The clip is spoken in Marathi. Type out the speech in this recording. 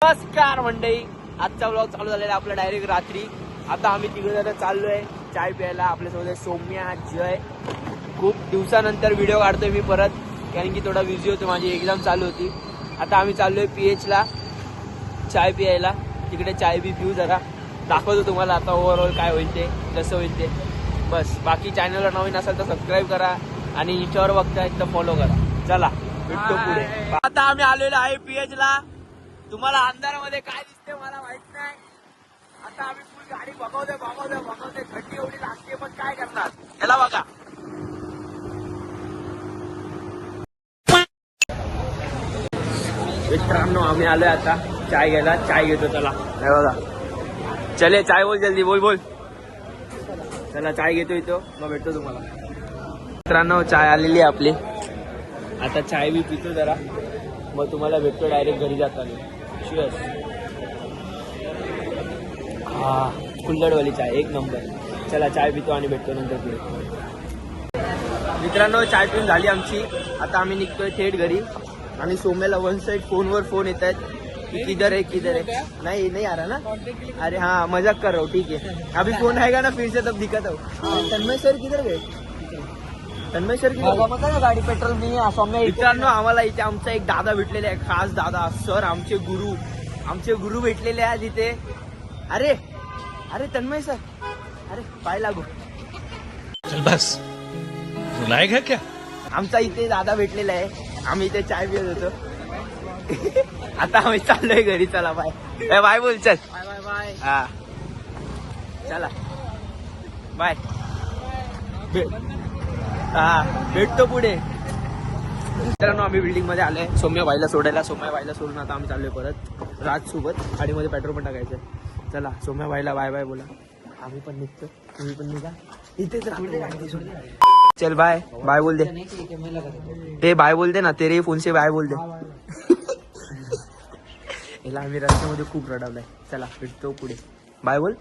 नमस्कार मंडळी, आजचा व्लॉग चालू झालेला आपला डायरेक्ट रात्री. आता आम्ही तिकडे चाललोय चाय प्यायला. आपल्यासोबत सौम्या, जय. खूप दिवसानंतर व्हिडिओ काढतोय मी परत, कारण की थोडा बिझी होतो, माझी एक्झाम चालू होती. आता आम्ही चाललोय PH ला चाय प्यायला. तिकडे चाय बी पिऊ, जरा दाखवतो तुम्हाला आता ओव्हरऑल काय होईल ते, कसं होईल ते. बस बाकी चॅनलला नवीन असेल तर सबस्क्राईब करा आणि इंस्टावर बघताय तर फॉलो करा. चला भेटतो पुढे. आता आम्ही आलेलो आहे PH ला. तुम्हाला अंधारामध्ये काय दिसते मला माहित नाही. आता आम्ही फुल गाडी बघवतोय. थंडी एवढी लागते, पण काय करणार, याला बघा. मित्रांनो आम्ही आलोय आता चाय घ्यायला. चाय घेतो, चला. हे बघा, चले चाय बोल, जल्दी बोल. चला चाय घेतो इथं, मग भेटतो तुम्हाला. मित्रांनो चाय आलेली आहे आपली. आता चाय बी पितो जरा, मग तुम्हाला भेटतो डायरेक्ट घरी जाताना. शियस. हा कुल्हड़वाली चाय एक नंबर. चला चाय पितो आणि भेटतो नंतर पुढे. मित्रांनो चाय पिऊन झाली आमची. आता आम्ही निघतोय थेट घरी. आणि सोम्याला वन साइड फोनवर फोन येत आहेत की किधर है. नहीं आ रहा ना. अरे हाँ मजाक कर रहा हूँ, ठीक है. अभी फोन आएगा ना फिर से तब दिखाता हूँ. तन्मय सर किधर गए. तन्मय सर की गाडी पेट्रोल नाही. मित्रांनो आम्हाला इथे आमचा एक दादा भेटलेले आहे, खास दादा सर, आमचे गुरु भेटलेले आहेत इथे. अरे तन्मय सर, अरे पाय लागू. चल बस रुलाएगा क्या. आमचा इथे दादा भेटलेला आहे. आम्ही इथे चाय पित होतो. आता आम्ही चाललोय घरी. चला बाय बाय बोल. चल बाय. हा चला बाय. हा भेटतो पुढे. मित्रांनो आम्ही बिल्डिंग मध्ये आलोय सौम्या बाईला सोडायला. सौम्या बाईला सोडून आता आम्ही चाललोय परत राज सोबत. गाडीमध्ये पेट्रोल पण टाकायचं. चला सौम्या बाईला बाय बाय बोला. आम्ही पण निघतो, तुम्ही पण निघा. इथेच चल बाय बोल दे. ते बाय बोल दे ना, तेरे फोन से बाय बोल दे. याला आम्ही रस्त्यामध्ये खूप रडवलंय. चला भेटतो पुढे. बाय बोल.